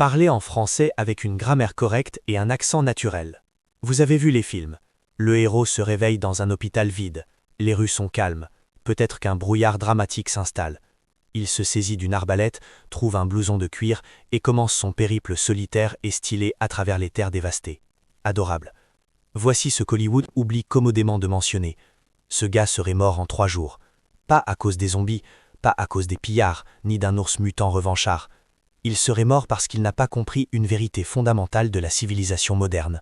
Parlez en français avec une grammaire correcte et un accent naturel. Vous avez vu les films. Le héros se réveille dans un hôpital vide. Les rues sont calmes. Peut-être qu'un brouillard dramatique s'installe. Il se saisit d'une arbalète, trouve un blouson de cuir et commence son périple solitaire et stylé à travers les terres dévastées. Adorable. Voici ce qu'Hollywood oublie commodément de mentionner. Ce gars serait mort en 3 jours. Pas à cause des zombies, pas à cause des pillards, ni d'un ours mutant revanchard. Il serait mort parce qu'il n'a pas compris une vérité fondamentale de la civilisation moderne.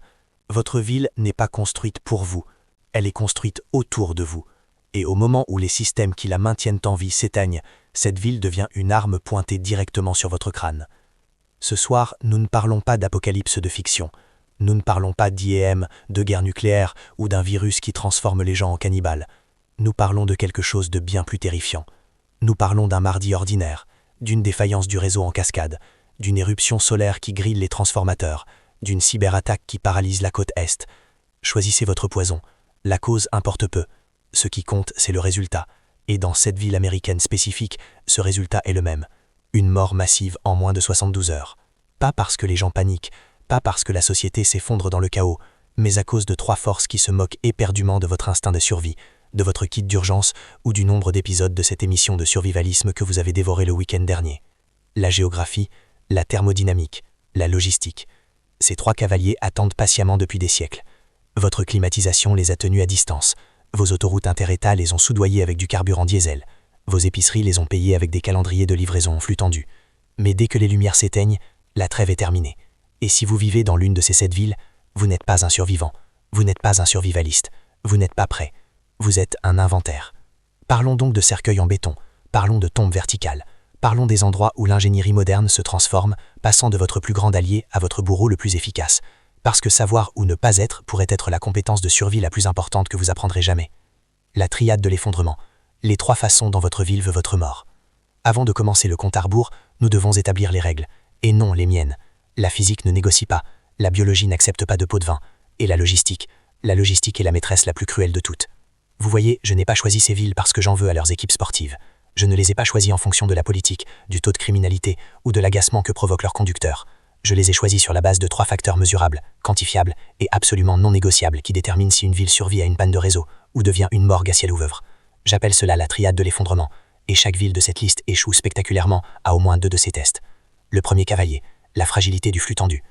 Votre ville n'est pas construite pour vous, elle est construite autour de vous. Et au moment où les systèmes qui la maintiennent en vie s'éteignent, cette ville devient une arme pointée directement sur votre crâne. Ce soir, nous ne parlons pas d'apocalypse de fiction. Nous ne parlons pas d'IEM, de guerre nucléaire ou d'un virus qui transforme les gens en cannibales. Nous parlons de quelque chose de bien plus terrifiant. Nous parlons d'un mardi ordinaire, d'une défaillance du réseau en cascade, d'une éruption solaire qui grille les transformateurs, d'une cyberattaque qui paralyse la côte Est. Choisissez votre poison. La cause importe peu. Ce qui compte, c'est le résultat. Et dans cette ville américaine spécifique, ce résultat est le même. Une mort massive en moins de 72 heures. Pas parce que les gens paniquent, pas parce que la société s'effondre dans le chaos, mais à cause de 3 forces qui se moquent éperdument de votre instinct de survie, de votre kit d'urgence ou du nombre d'épisodes de cette émission de survivalisme que vous avez dévoré le week-end dernier. La géographie, la thermodynamique, la logistique. Ces 3 cavaliers attendent patiemment depuis des siècles. Votre climatisation les a tenus à distance. Vos autoroutes inter-États les ont soudoyés avec du carburant diesel. Vos épiceries les ont payés avec des calendriers de livraison en flux tendu. Mais dès que les lumières s'éteignent, la trêve est terminée. Et si vous vivez dans l'une de ces 7 villes, vous n'êtes pas un survivant. Vous n'êtes pas un survivaliste. Vous n'êtes pas prêt. Vous êtes un inventaire. Parlons donc de cercueils en béton, parlons de tombes verticales, parlons des endroits où l'ingénierie moderne se transforme, passant de votre plus grand allié à votre bourreau le plus efficace. Parce que savoir ou ne pas être pourrait être la compétence de survie la plus importante que vous apprendrez jamais. La triade de l'effondrement, les 3 façons dont votre ville veut votre mort. Avant de commencer le compte à rebours, nous devons établir les règles, et non les miennes. La physique ne négocie pas, la biologie n'accepte pas de pot de vin, et la logistique est la maîtresse la plus cruelle de toutes. Vous voyez, je n'ai pas choisi ces villes parce que j'en veux à leurs équipes sportives. Je ne les ai pas choisies en fonction de la politique, du taux de criminalité ou de l'agacement que provoquent leurs conducteurs. Je les ai choisies sur la base de 3 facteurs mesurables, quantifiables et absolument non négociables qui déterminent si une ville survit à une panne de réseau ou devient une morgue à ciel ouvert. J'appelle cela la triade de l'effondrement, et chaque ville de cette liste échoue spectaculairement à au moins 2 de ces tests. Le premier cavalier, la fragilité du flux tendu.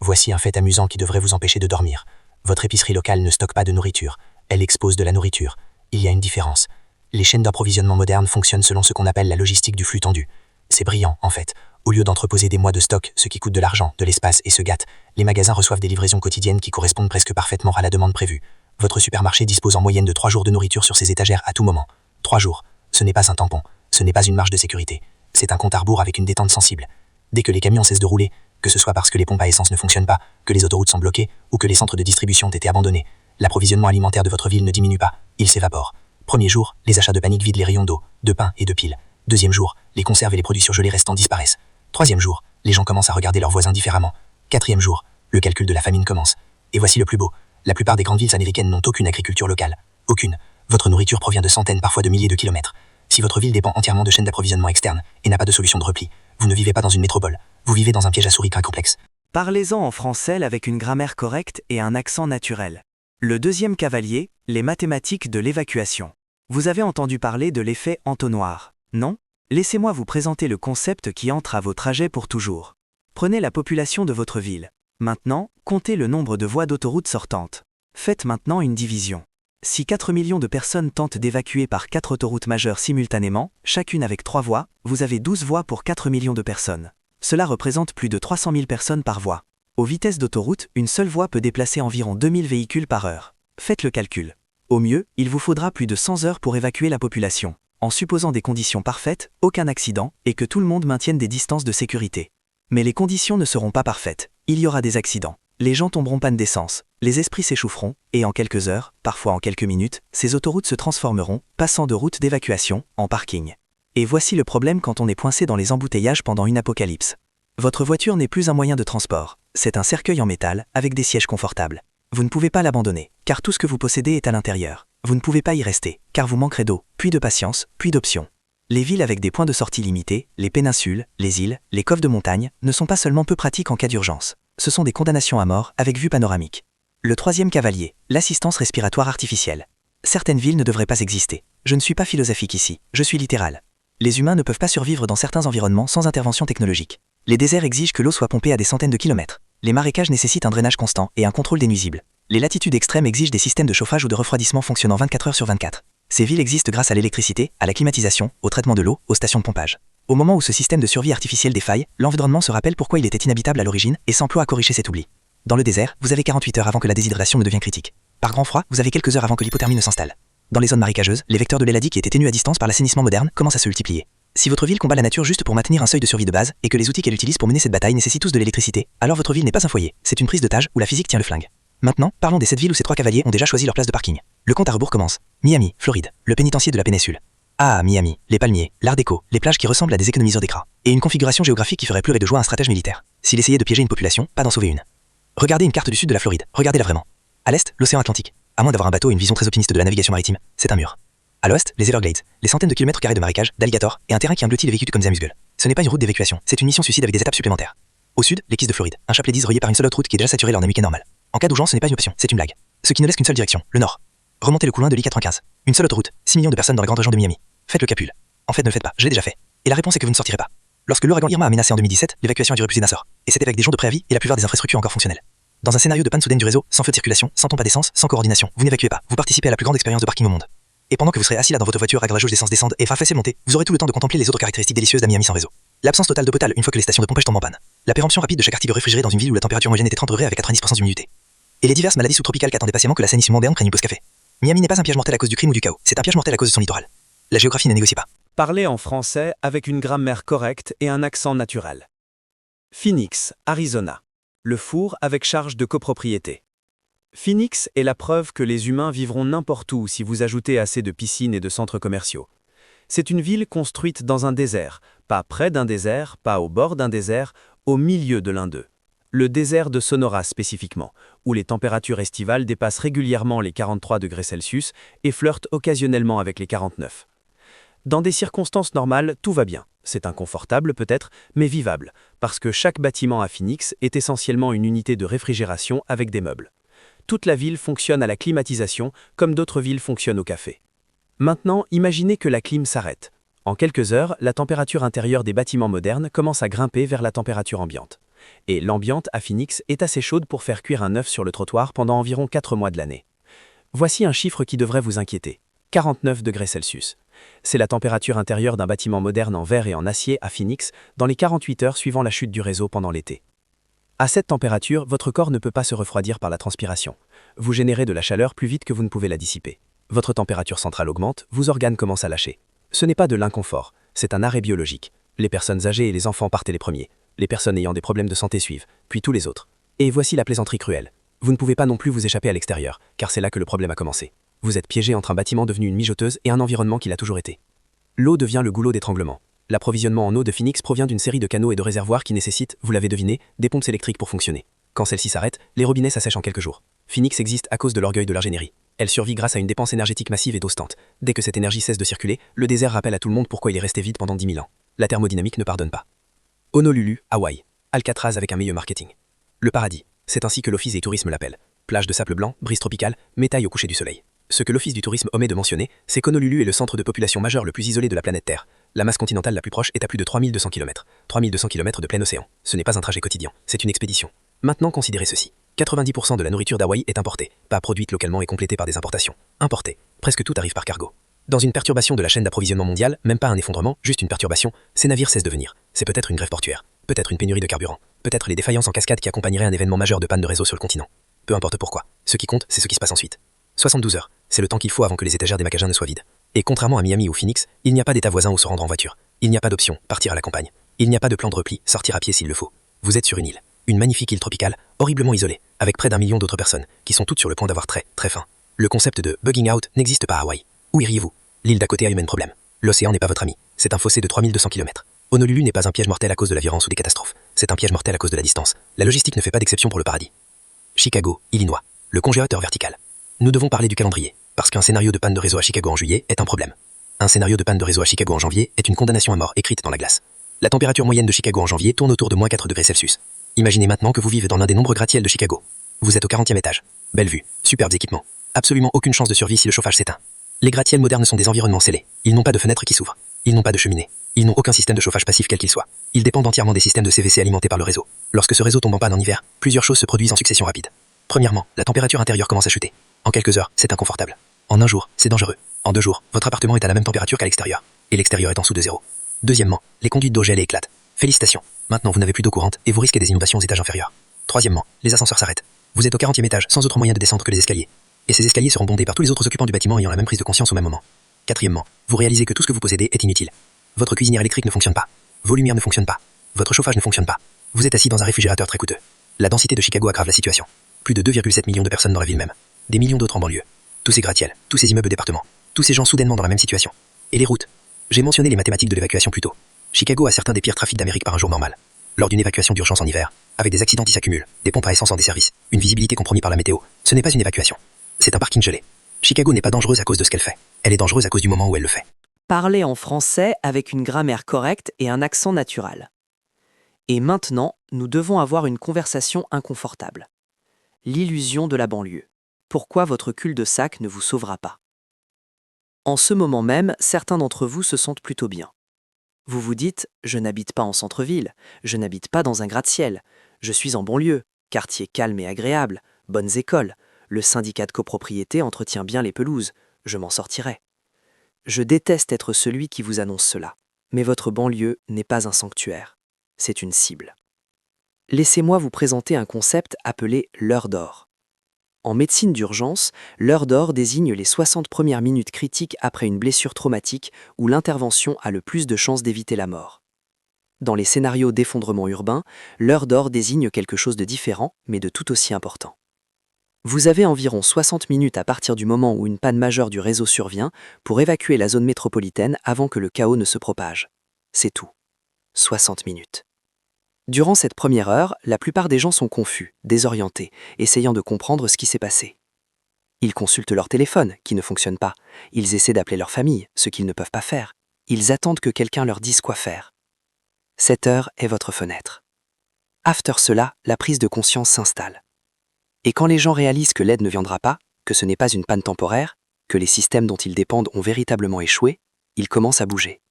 Voici un fait amusant qui devrait vous empêcher de dormir. Votre épicerie locale ne stocke pas de nourriture. Elle expose de la nourriture. Il y a une différence. Les chaînes d'approvisionnement modernes fonctionnent selon ce qu'on appelle la logistique du flux tendu. C'est brillant, en fait. Au lieu d'entreposer des mois de stock, ce qui coûte de l'argent, de l'espace et se gâte, les magasins reçoivent des livraisons quotidiennes qui correspondent presque parfaitement à la demande prévue. Votre supermarché dispose en moyenne de 3 jours de nourriture sur ses étagères à tout moment. 3 jours. Ce n'est pas un tampon. Ce n'est pas une marge de sécurité. C'est un compte à rebours avec une détente sensible. Dès que les camions cessent de rouler, que ce soit parce que les pompes à essence ne fonctionnent pas, que les autoroutes sont bloquées ou que les centres de distribution ont été abandonnés, l'approvisionnement alimentaire de votre ville ne diminue pas, il s'évapore. Premier jour, les achats de panique vident les rayons d'eau, de pain et de piles. Deuxième jour, les conserves et les produits surgelés restants disparaissent. Troisième jour, les gens commencent à regarder leurs voisins différemment. Quatrième jour, le calcul de la famine commence. Et voici le plus beau. La plupart des grandes villes américaines n'ont aucune agriculture locale. Aucune. Votre nourriture provient de centaines, parfois de milliers de kilomètres. Si votre ville dépend entièrement de chaînes d'approvisionnement externes et n'a pas de solution de repli, vous ne vivez pas dans une métropole. Vous vivez dans un piège à souris très complexe. Parlez-en en français avec une grammaire correcte et un accent naturel. Le deuxième cavalier, les mathématiques de l'évacuation. Vous avez entendu parler de l'effet entonnoir, non? Laissez-moi vous présenter le concept qui entre à vos trajets pour toujours. Prenez la population de votre ville. Maintenant, comptez le nombre de voies d'autoroute sortantes. Faites maintenant une division. Si 4 millions de personnes tentent d'évacuer par 4 autoroutes majeures simultanément, chacune avec 3 voies, vous avez 12 voies pour 4 millions de personnes. Cela représente plus de 300 000 personnes par voie. Aux vitesses d'autoroute, une seule voie peut déplacer environ 2000 véhicules par heure. Faites le calcul. Au mieux, il vous faudra plus de 100 heures pour évacuer la population, en supposant des conditions parfaites, aucun accident, et que tout le monde maintienne des distances de sécurité. Mais les conditions ne seront pas parfaites. Il y aura des accidents. Les gens tomberont panne d'essence, les esprits s'échaufferont, et en quelques heures, parfois en quelques minutes, ces autoroutes se transformeront, passant de routes d'évacuation, en parking. Et voici le problème quand on est coincé dans les embouteillages pendant une apocalypse. Votre voiture n'est plus un moyen de transport, c'est un cercueil en métal, avec des sièges confortables. Vous ne pouvez pas l'abandonner, car tout ce que vous possédez est à l'intérieur. Vous ne pouvez pas y rester, car vous manquerez d'eau, puis de patience, puis d'options. Les villes avec des points de sortie limités, les péninsules, les îles, les coves de montagne, ne sont pas seulement peu pratiques en cas d'urgence. Ce sont des condamnations à mort avec vue panoramique. Le troisième cavalier, l'assistance respiratoire artificielle. Certaines villes ne devraient pas exister. Je ne suis pas philosophique ici, je suis littéral. Les humains ne peuvent pas survivre dans certains environnements sans intervention technologique. Les déserts exigent que l'eau soit pompée à des centaines de kilomètres. Les marécages nécessitent un drainage constant et un contrôle des nuisibles. Les latitudes extrêmes exigent des systèmes de chauffage ou de refroidissement fonctionnant 24 heures sur 24. Ces villes existent grâce à l'électricité, à la climatisation, au traitement de l'eau, aux stations de pompage. Au moment où ce système de survie artificielle défaille, l'environnement se rappelle pourquoi il était inhabitable à l'origine et s'emploie à corriger cet oubli. Dans le désert, vous avez 48 heures avant que la déshydratation ne devienne critique. Par grand froid, vous avez quelques heures avant que l'hypothermie ne s'installe. Dans les zones marécageuses, les vecteurs de l'éladi qui étaient tenus à distance par l'assainissement moderne commencent à se multiplier. Si votre ville combat la nature juste pour maintenir un seuil de survie de base, et que les outils qu'elle utilise pour mener cette bataille nécessitent tous de l'électricité, alors votre ville n'est pas un foyer, c'est une prise d'otage où la physique tient le flingue. Maintenant, parlons des 7 villes où ces 3 cavaliers ont déjà choisi leur place de parking. Le compte à rebours commence. Miami, Floride, le pénitencier de la péninsule. Ah, Miami, les palmiers, l'art déco, les plages qui ressemblent à des économiseurs d'écran. Et une configuration géographique qui ferait pleurer de joie un stratège militaire. S'il essayait de piéger une population, pas d'en sauver une. Regardez une carte du sud de la Floride, regardez-la vraiment. À l'est, l'océan Atlantique. À moins d'avoir un bateau et une vision très optimiste de la navigation maritime, c'est un mur. À l'ouest, les Everglades, les centaines de kilomètres carrés de marécages, d'alligators, et un terrain qui engloutit les véhicules comme des amuse-gueules. Ce n'est pas une route d'évacuation, c'est une mission suicide avec des étapes supplémentaires. Au sud, les Keys de Floride, un chapelet 10 relié par une seule autre route qui est déjà saturée lors d'un week-end normal. En cas d'urgence, ce n'est pas une option, c'est une blague. Ce qui ne laisse qu'une seule direction, le nord. Remontez le couloir de l'I-95. Une seule autoroute, 6 millions de personnes dans la grande région de Miami. Faites le calcul. En fait, ne le faites pas, je l'ai déjà fait. Et la réponse est que vous ne sortirez pas. Lorsque l'ouragan Irma a menacé en 2017, l'évacuation a duré plus d'un sort. Et c'était avec des jours de préavis et la plupart des infrastructures encore fonctionnelles. Dans un scénario de panne soudaine du réseau, sans feu de circulation, sans pompe à d'essence, sans coordination, vous n'évacuez pas, vous participez à la plus grande expérience de parking au monde. Et pendant que vous serez assis là dans votre voiture à que la jauge d'essence descende et facile monter, vous aurez tout le temps de contempler les autres caractéristiques délicieuses d'un Miami sans réseau. L'absence totale d'eau potable une fois que les stations de pompage tombent en panne. La péremption rapide de chaque article réfrigéré dans une ville où la température moyenne était 30 degrés avec 90% d'humidité. Et les diverses maladies sous-tropicales qui attendaient patiemment que l'assainissement moderne prenne une pause café. Miami n'est pas un piège mortel à cause du crime ou du chaos, c'est un piège mortel à cause de son littoral. La géographie ne négocie pas. Parlez en français avec une grammaire correcte et un accent naturel. Phoenix, Arizona. Le four avec charge de copropriété. Phoenix est la preuve que les humains vivront n'importe où si vous ajoutez assez de piscines et de centres commerciaux. C'est une ville construite dans un désert, pas près d'un désert, pas au bord d'un désert, au milieu de l'un d'eux. Le désert de Sonora spécifiquement, où les températures estivales dépassent régulièrement les 43 degrés Celsius et flirtent occasionnellement avec les 49. Dans des circonstances normales, tout va bien. C'est inconfortable peut-être, mais vivable, parce que chaque bâtiment à Phoenix est essentiellement une unité de réfrigération avec des meubles. Toute la ville fonctionne à la climatisation, comme d'autres villes fonctionnent au café. Maintenant, imaginez que la clim s'arrête. En quelques heures, la température intérieure des bâtiments modernes commence à grimper vers la température ambiante. Et l'ambiante à Phoenix est assez chaude pour faire cuire un œuf sur le trottoir pendant environ 4 mois de l'année. Voici un chiffre qui devrait vous inquiéter. 49 degrés Celsius. C'est la température intérieure d'un bâtiment moderne en verre et en acier à Phoenix dans les 48 heures suivant la chute du réseau pendant l'été. À cette température, votre corps ne peut pas se refroidir par la transpiration. Vous générez de la chaleur plus vite que vous ne pouvez la dissiper. Votre température centrale augmente, vos organes commencent à lâcher. Ce n'est pas de l'inconfort, c'est un arrêt biologique. Les personnes âgées et les enfants partent les premiers. Les personnes ayant des problèmes de santé suivent, puis tous les autres. Et voici la plaisanterie cruelle. Vous ne pouvez pas non plus vous échapper à l'extérieur, car c'est là que le problème a commencé. Vous êtes piégé entre un bâtiment devenu une mijoteuse et un environnement qui l'a toujours été. L'eau devient le goulot d'étranglement. L'approvisionnement en eau de Phoenix provient d'une série de canaux et de réservoirs qui nécessitent, vous l'avez deviné, des pompes électriques pour fonctionner. Quand celles-ci s'arrêtent, les robinets s'assèchent en quelques jours. Phoenix existe à cause de l'orgueil de l'ingénierie. Elle survit grâce à une dépense énergétique massive et constante. Dès que cette énergie cesse de circuler, le désert rappelle à tout le monde pourquoi il est resté vide pendant 10 000 ans. La thermodynamique ne pardonne pas. Honolulu, Hawaï. Alcatraz avec un meilleur marketing. Le paradis. C'est ainsi que l'Office des tourismes l'appelle. Plage de sable blanc, brise tropicale, métaille au coucher du soleil. Ce que l'Office du tourisme omet de mentionner, c'est qu'Honolulu est le centre de population majeur le plus isolé de la planète Terre. La masse continentale la plus proche est à plus de 3200 km. 3200 km de plein océan. Ce n'est pas un trajet quotidien, c'est une expédition. Maintenant considérez ceci. 90% de la nourriture d'Hawaï est importée, pas produite localement et complétée par des importations. Importée. Presque tout arrive par cargo. Dans une perturbation de la chaîne d'approvisionnement mondiale, même pas un effondrement, juste une perturbation, ces navires cessent de venir. C'est peut-être une grève portuaire, peut-être une pénurie de carburant, peut-être les défaillances en cascade qui accompagneraient un événement majeur de panne de réseau sur le continent. Peu importe pourquoi. Ce qui compte, c'est ce qui se passe ensuite. 72 heures, c'est le temps qu'il faut avant que les étagères des magasins ne soient vides. Et contrairement à Miami ou Phoenix, il n'y a pas d'état voisin où se rendre en voiture. Il n'y a pas d'option, partir à la campagne. Il n'y a pas de plan de repli, sortir à pied s'il le faut. Vous êtes sur une île. Une magnifique île tropicale, horriblement isolée, avec près d'1 million d'autres personnes, qui sont toutes sur le point d'avoir très, très faim. Le concept de « bugging out » n'existe pas à Hawaï. Où iriez-vous? L'île d'à côté a eu même problème. L'océan n'est pas votre ami. C'est un fossé de 3200 km. Honolulu n'est pas un piège mortel à cause de la violence ou des catastrophes. C'est un piège mortel à cause de la distance. La logistique ne fait pas d'exception pour le paradis. Chicago, Illinois. Le congélateur vertical. Nous devons parler du calendrier, parce qu'un scénario de panne de réseau à Chicago en juillet est un problème. Un scénario de panne de réseau à Chicago en janvier est une condamnation à mort écrite dans la glace. La température moyenne de Chicago en janvier tourne autour de -4 degrés Celsius. Imaginez maintenant que vous vivez dans l'un des nombreux gratte-ciels de Chicago. Vous êtes au 40e étage. Belle vue, superbes équipements. Absolument aucune chance de survie si le chauffage s'éteint. Les gratte-ciels modernes sont des environnements scellés. Ils n'ont pas de fenêtres qui s'ouvrent. Ils n'ont pas de cheminée. Ils n'ont aucun système de chauffage passif quel qu'il soit. Ils dépendent entièrement des systèmes de CVC alimentés par le réseau. Lorsque ce réseau tombe en panne en hiver, plusieurs choses se produisent en succession rapide. Premièrement, la température intérieure commence à chuter. En quelques heures, c'est inconfortable. En un jour, c'est dangereux. En 2 jours, votre appartement est à la même température qu'à l'extérieur. Et l'extérieur est en dessous de zéro. Deuxièmement, les conduites d'eau gèlent et éclatent. Félicitations. Maintenant, vous n'avez plus d'eau courante et vous risquez des inondations aux étages inférieurs. Troisièmement, les ascenseurs s'arrêtent. Vous êtes au 40e étage sans autre moyen de descendre que les escaliers. Et ces escaliers seront bondés par tous les autres occupants du bâtiment ayant la même prise de conscience au même moment. Quatrièmement, vous réalisez que tout ce que vous possédez est inutile. Votre cuisinière électrique ne fonctionne pas. Vos lumières ne fonctionnent pas. Votre chauffage ne fonctionne pas. Vous êtes assis dans un réfrigérateur très coûteux. La densité de Chicago aggrave la situation. Plus de 2,7 millions de personnes dans la ville même. Des millions d'autres en banlieue. Tous ces gratte-ciels, tous ces immeubles départements. Tous ces gens soudainement dans la même situation. Et les routes. J'ai mentionné les mathématiques de l'évacuation plus tôt. Chicago a certains des pires trafics d'Amérique par un jour normal. Lors d'une évacuation d'urgence en hiver, avec des accidents qui s'accumulent, des pompes à essence en desservice, une visibilité compromise par la météo, ce n'est pas une évacuation. C'est un parking gelé. Chicago n'est pas dangereuse à cause de ce qu'elle fait. Elle est dangereuse à cause du moment où elle le fait. Parlez en français avec une grammaire correcte et un accent naturel. Et maintenant, nous devons avoir une conversation inconfortable. L'illusion de la banlieue. Pourquoi votre cul-de-sac ne vous sauvera pas? En ce moment même, certains d'entre vous se sentent plutôt bien. Vous vous dites « Je n'habite pas en centre-ville, je n'habite pas dans un gratte-ciel, je suis en banlieue, quartier calme et agréable, bonnes écoles, le syndicat de copropriété entretient bien les pelouses, je m'en sortirai. » Je déteste être celui qui vous annonce cela, mais votre banlieue n'est pas un sanctuaire, c'est une cible. Laissez-moi vous présenter un concept appelé l'heure d'or. En médecine d'urgence, l'heure d'or désigne les 60 premières minutes critiques après une blessure traumatique où l'intervention a le plus de chances d'éviter la mort. Dans les scénarios d'effondrement urbain, l'heure d'or désigne quelque chose de différent, mais de tout aussi important. Vous avez environ 60 minutes à partir du moment où une panne majeure du réseau survient pour évacuer la zone métropolitaine avant que le chaos ne se propage. C'est tout. 60 minutes. Durant cette première heure, la plupart des gens sont confus, désorientés, essayant de comprendre ce qui s'est passé. Ils consultent leur téléphone, qui ne fonctionne pas. Ils essaient d'appeler leur famille, ce qu'ils ne peuvent pas faire. Ils attendent que quelqu'un leur dise quoi faire. Cette heure est votre fenêtre. After cela, la prise de conscience s'installe. Et quand les gens réalisent que l'aide ne viendra pas, que ce n'est pas une panne temporaire, que les systèmes dont ils dépendent ont véritablement échoué, ils commencent à bouger.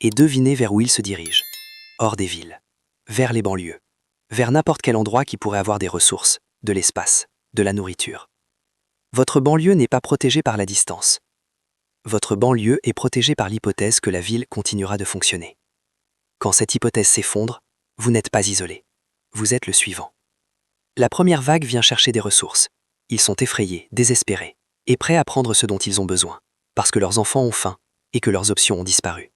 Et devinez vers où ils se dirigent. Hors des villes. Vers les banlieues, vers n'importe quel endroit qui pourrait avoir des ressources, de l'espace, de la nourriture. Votre banlieue n'est pas protégée par la distance. Votre banlieue est protégée par l'hypothèse que la ville continuera de fonctionner. Quand cette hypothèse s'effondre, vous n'êtes pas isolé. Vous êtes le suivant. La première vague vient chercher des ressources. Ils sont effrayés, désespérés, et prêts à prendre ce dont ils ont besoin, parce que leurs enfants ont faim et que leurs options ont disparu.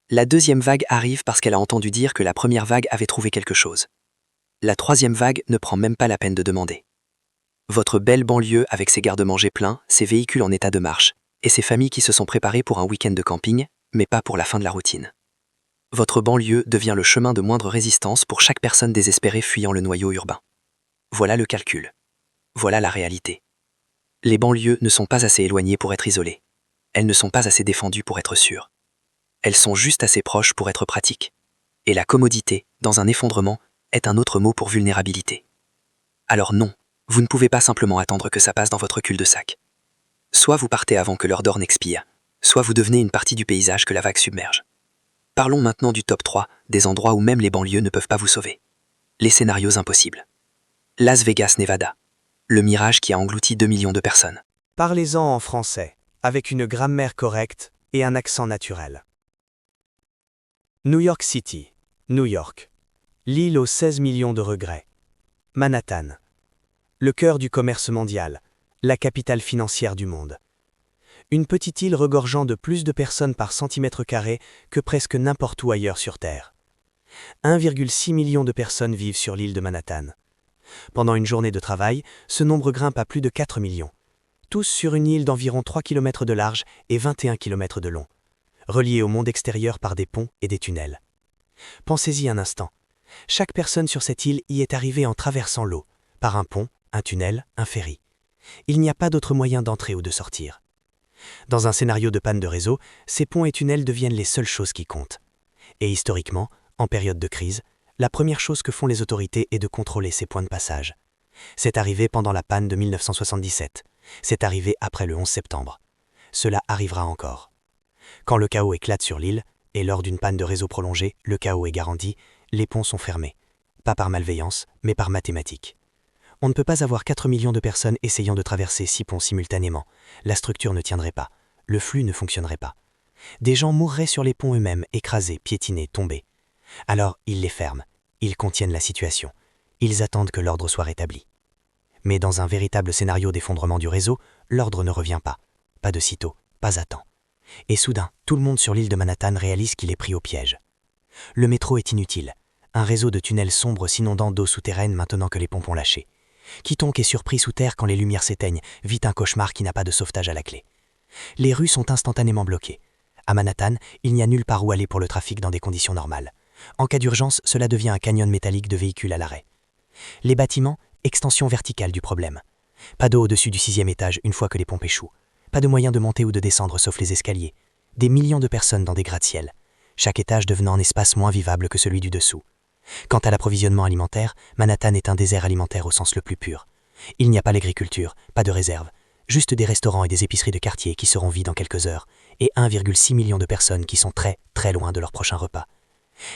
La deuxième vague arrive parce qu'elle a entendu dire que la première vague avait trouvé quelque chose. La troisième vague ne prend même pas la peine de demander. Votre belle banlieue avec ses garde-manger pleins, ses véhicules en état de marche, et ses familles qui se sont préparées pour un week-end de camping, mais pas pour la fin de la routine. Votre banlieue devient le chemin de moindre résistance pour chaque personne désespérée fuyant le noyau urbain. Voilà le calcul. Voilà la réalité. Les banlieues ne sont pas assez éloignées pour être isolées. Elles ne sont pas assez défendues pour être sûres. Elles sont juste assez proches pour être pratiques. Et la commodité, dans un effondrement, est un autre mot pour vulnérabilité. Alors non, vous ne pouvez pas simplement attendre que ça passe dans votre cul-de-sac. Soit vous partez avant que l'heure d'or n'expire, soit vous devenez une partie du paysage que la vague submerge. Parlons maintenant du top 3 des endroits où même les banlieues ne peuvent pas vous sauver. Les scénarios impossibles. Las Vegas, Nevada. Le mirage qui a englouti 2 millions de personnes. Parlez-en en français, avec une grammaire correcte et un accent naturel. New York City, New York. L'île aux 16 millions de regrets. Manhattan. Le cœur du commerce mondial, la capitale financière du monde. Une petite île regorgeant de plus de personnes par centimètre carré que presque n'importe où ailleurs sur Terre. 1,6 million de personnes vivent sur l'île de Manhattan. Pendant une journée de travail, ce nombre grimpe à plus de 4 millions. Tous sur une île d'environ 3 km de large et 21 km de long, reliés au monde extérieur par des ponts et des tunnels. Pensez-y un instant. Chaque personne sur cette île y est arrivée en traversant l'eau, par un pont, un tunnel, un ferry. Il n'y a pas d'autre moyen d'entrer ou de sortir. Dans un scénario de panne de réseau, ces ponts et tunnels deviennent les seules choses qui comptent. Et historiquement, en période de crise, la première chose que font les autorités est de contrôler ces points de passage. C'est arrivé pendant la panne de 1977. C'est arrivé après le 11 septembre. Cela arrivera encore. Quand le chaos éclate sur l'île, et lors d'une panne de réseau prolongée, le chaos est garanti, les ponts sont fermés. Pas par malveillance, mais par mathématiques. On ne peut pas avoir 4 millions de personnes essayant de traverser 6 ponts simultanément. La structure ne tiendrait pas. Le flux ne fonctionnerait pas. Des gens mourraient sur les ponts eux-mêmes, écrasés, piétinés, tombés. Alors, ils les ferment. Ils contiennent la situation. Ils attendent que l'ordre soit rétabli. Mais dans un véritable scénario d'effondrement du réseau, l'ordre ne revient pas. Pas de sitôt, pas à temps. Et soudain, tout le monde sur l'île de Manhattan réalise qu'il est pris au piège. Le métro est inutile. Un réseau de tunnels sombres s'inondant d'eau souterraine maintenant que les pompes ont lâché. Quiconque est surpris sous terre quand les lumières s'éteignent vit un cauchemar qui n'a pas de sauvetage à la clé. Les rues sont instantanément bloquées. À Manhattan, il n'y a nulle part où aller pour le trafic dans des conditions normales. En cas d'urgence, cela devient un canyon métallique de véhicules à l'arrêt. Les bâtiments, extension verticale du problème. Pas d'eau au-dessus du 6e étage une fois que les pompes échouent. Pas de moyen de monter ou de descendre sauf les escaliers. Des millions de personnes dans des gratte-ciel. Chaque étage devenant un espace moins vivable que celui du dessous. Quant à l'approvisionnement alimentaire, Manhattan est un désert alimentaire au sens le plus pur. Il n'y a pas l'agriculture, pas de réserve, juste des restaurants et des épiceries de quartier qui seront vides en quelques heures, et 1,6 million de personnes qui sont très, très loin de leur prochain repas.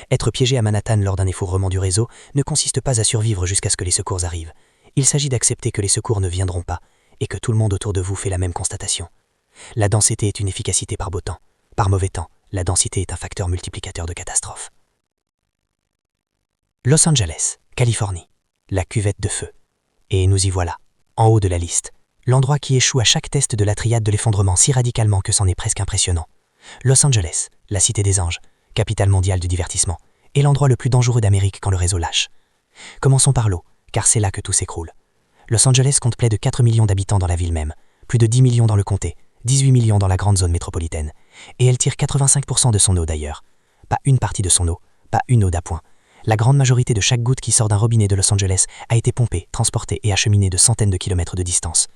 Être piégé à Manhattan lors d'un effondrement du réseau ne consiste pas à survivre jusqu'à ce que les secours arrivent. Il s'agit d'accepter que les secours ne viendront pas, et que tout le monde autour de vous fait la même constatation. La densité est une efficacité par beau temps. Par mauvais temps, la densité est un facteur multiplicateur de catastrophes. Los Angeles, Californie, la cuvette de feu. Et nous y voilà, en haut de la liste. L'endroit qui échoue à chaque test de la triade de l'effondrement si radicalement que c'en est presque impressionnant. Los Angeles, la cité des anges, capitale mondiale du divertissement, et l'endroit le plus dangereux d'Amérique quand le réseau lâche. Commençons par l'eau, car c'est là que tout s'écroule. Los Angeles compte près de 4 millions d'habitants dans la ville même, plus de 10 millions dans le comté, 18 millions dans la grande zone métropolitaine. Et elle tire 85% de son eau d'ailleurs. Pas une partie de son eau, pas une eau d'appoint. La grande majorité de chaque goutte qui sort d'un robinet de Los Angeles a été pompée, transportée et acheminée de centaines de kilomètres de distance.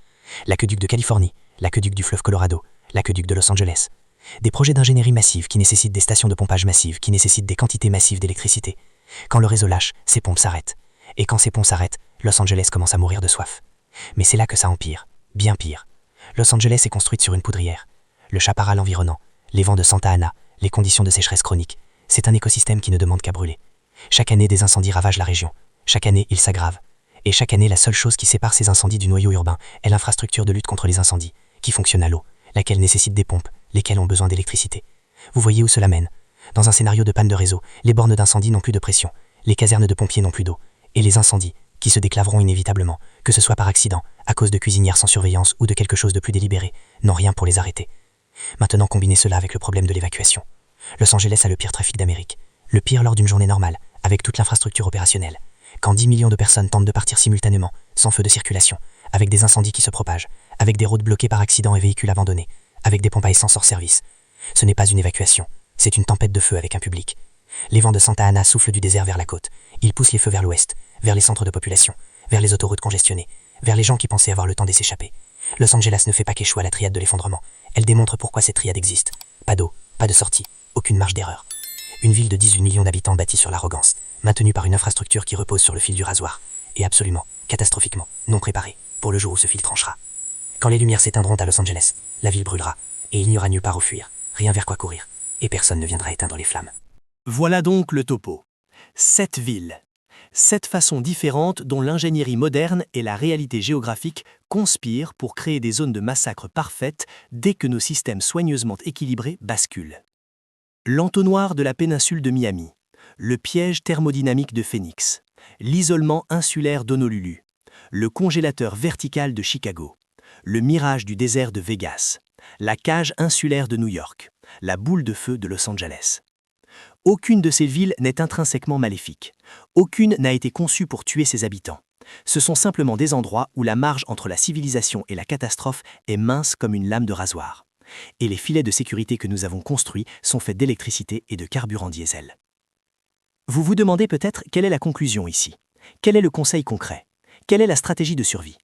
L'aqueduc de Californie, l'aqueduc du fleuve Colorado, l'aqueduc de Los Angeles. Des projets d'ingénierie massive qui nécessitent des stations de pompage massives, qui nécessitent des quantités massives d'électricité. Quand le réseau lâche, ces pompes s'arrêtent. Et quand ces ponts s'arrêtent, Los Angeles commence à mourir de soif. Mais c'est là que ça empire, bien pire. Los Angeles est construite sur une poudrière. Le chaparral environnant, les vents de Santa Ana, les conditions de sécheresse chronique, c'est un écosystème qui ne demande qu'à brûler. Chaque année, des incendies ravagent la région. Chaque année, ils s'aggravent. Et chaque année, la seule chose qui sépare ces incendies du noyau urbain est l'infrastructure de lutte contre les incendies, qui fonctionne à l'eau, laquelle nécessite des pompes, lesquelles ont besoin d'électricité. Vous voyez où cela mène. Dans un scénario de panne de réseau, les bornes d'incendie n'ont plus de pression, les casernes de pompiers n'ont plus d'eau, et les incendies, qui se déclaveront inévitablement, que ce soit par accident, à cause de cuisinières sans surveillance ou de quelque chose de plus délibéré, n'ont rien pour les arrêter. Maintenant, combinez cela avec le problème de l'évacuation. Los Angeles a le pire trafic d'Amérique. Le pire lors d'une journée normale, avec toute l'infrastructure opérationnelle. Quand 10 millions de personnes tentent de partir simultanément, sans feu de circulation, avec des incendies qui se propagent, avec des routes bloquées par accident et véhicules abandonnés, avec des pompes à essence hors service. Ce n'est pas une évacuation, c'est une tempête de feu avec un public. Les vents de Santa Ana soufflent du désert vers la côte. Ils poussent les feux vers l'ouest, vers les centres de population, vers les autoroutes congestionnées, vers les gens qui pensaient avoir le temps de s'échapper. Los Angeles ne fait pas qu'échouer à la triade de l'effondrement. Elle démontre pourquoi cette triade existe. Pas d'eau, pas de sortie, aucune marge d'erreur. Une ville de 18 millions d'habitants bâtie sur l'arrogance, maintenue par une infrastructure qui repose sur le fil du rasoir, et absolument, catastrophiquement, non préparée, pour le jour où ce fil tranchera. Quand les lumières s'éteindront à Los Angeles, la ville brûlera, et il n'y aura nulle part où fuir, rien vers quoi courir, et personne ne viendra éteindre les flammes. Voilà donc le topo. 7 villes. 7 façons différentes dont l'ingénierie moderne et la réalité géographique conspirent pour créer des zones de massacre parfaites dès que nos systèmes soigneusement équilibrés basculent. L'entonnoir de la péninsule de Miami, le piège thermodynamique de Phoenix, l'isolement insulaire d'Honolulu, le congélateur vertical de Chicago, le mirage du désert de Vegas, la cage insulaire de New York, la boule de feu de Los Angeles. Aucune de ces villes n'est intrinsèquement maléfique. Aucune n'a été conçue pour tuer ses habitants. Ce sont simplement des endroits où la marge entre la civilisation et la catastrophe est mince comme une lame de rasoir. Et les filets de sécurité que nous avons construits sont faits d'électricité et de carburant diesel. Vous vous demandez peut-être quelle est la conclusion ici. Quel est le conseil concret? Quelle est la stratégie de survie?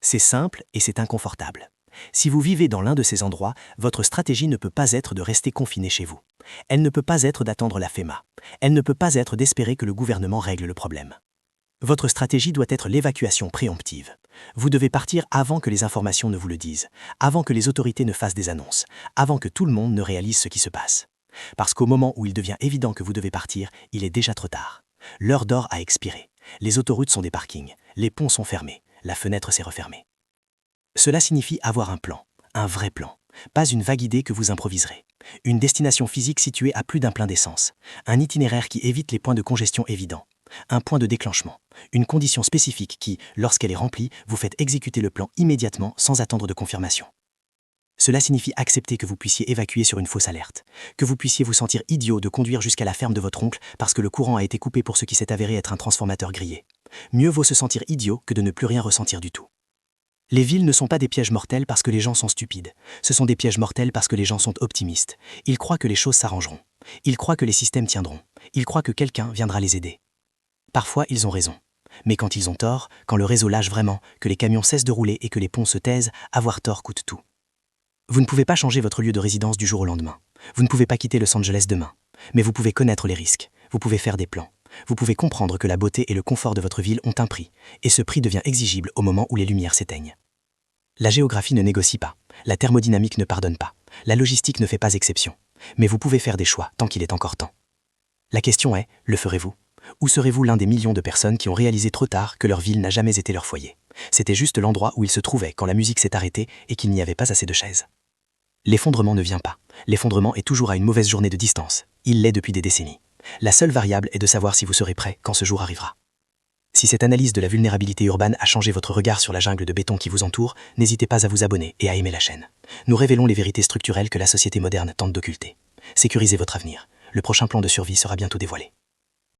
C'est simple et c'est inconfortable. Si vous vivez dans l'un de ces endroits, votre stratégie ne peut pas être de rester confiné chez vous. Elle ne peut pas être d'attendre la FEMA. Elle ne peut pas être d'espérer que le gouvernement règle le problème. Votre stratégie doit être l'évacuation préemptive. Vous devez partir avant que les informations ne vous le disent, avant que les autorités ne fassent des annonces, avant que tout le monde ne réalise ce qui se passe. Parce qu'au moment où il devient évident que vous devez partir, il est déjà trop tard. L'heure d'or a expiré. Les autoroutes sont des parkings, les ponts sont fermés, la fenêtre s'est refermée. Cela signifie avoir un plan, un vrai plan, pas une vague idée que vous improviserez. Une destination physique située à plus d'un plein d'essence, un itinéraire qui évite les points de congestion évidents, un point de déclenchement, une condition spécifique qui, lorsqu'elle est remplie, vous fait exécuter le plan immédiatement sans attendre de confirmation. Cela signifie accepter que vous puissiez évacuer sur une fausse alerte, que vous puissiez vous sentir idiot de conduire jusqu'à la ferme de votre oncle parce que le courant a été coupé pour ce qui s'est avéré être un transformateur grillé. Mieux vaut se sentir idiot que de ne plus rien ressentir du tout. Les villes ne sont pas des pièges mortels parce que les gens sont stupides. Ce sont des pièges mortels parce que les gens sont optimistes. Ils croient que les choses s'arrangeront. Ils croient que les systèmes tiendront. Ils croient que quelqu'un viendra les aider. Parfois, ils ont raison. Mais quand ils ont tort, quand le réseau lâche vraiment, que les camions cessent de rouler et que les ponts se taisent, avoir tort coûte tout. Vous ne pouvez pas changer votre lieu de résidence du jour au lendemain. Vous ne pouvez pas quitter Los Angeles demain. Mais vous pouvez connaître les risques. Vous pouvez faire des plans. Vous pouvez comprendre que la beauté et le confort de votre ville ont un prix, et ce prix devient exigible au moment où les lumières s'éteignent. La géographie ne négocie pas, la thermodynamique ne pardonne pas, la logistique ne fait pas exception. Mais vous pouvez faire des choix tant qu'il est encore temps. La question est, le ferez-vous ? Ou serez-vous l'un des millions de personnes qui ont réalisé trop tard que leur ville n'a jamais été leur foyer ? C'était juste l'endroit où ils se trouvaient quand la musique s'est arrêtée et qu'il n'y avait pas assez de chaises. L'effondrement ne vient pas. L'effondrement est toujours à une mauvaise journée de distance. Il l'est depuis des décennies. La seule variable est de savoir si vous serez prêt quand ce jour arrivera. Si cette analyse de la vulnérabilité urbaine a changé votre regard sur la jungle de béton qui vous entoure, n'hésitez pas à vous abonner et à aimer la chaîne. Nous révélons les vérités structurelles que la société moderne tente d'occulter. Sécurisez votre avenir. Le prochain plan de survie sera bientôt dévoilé.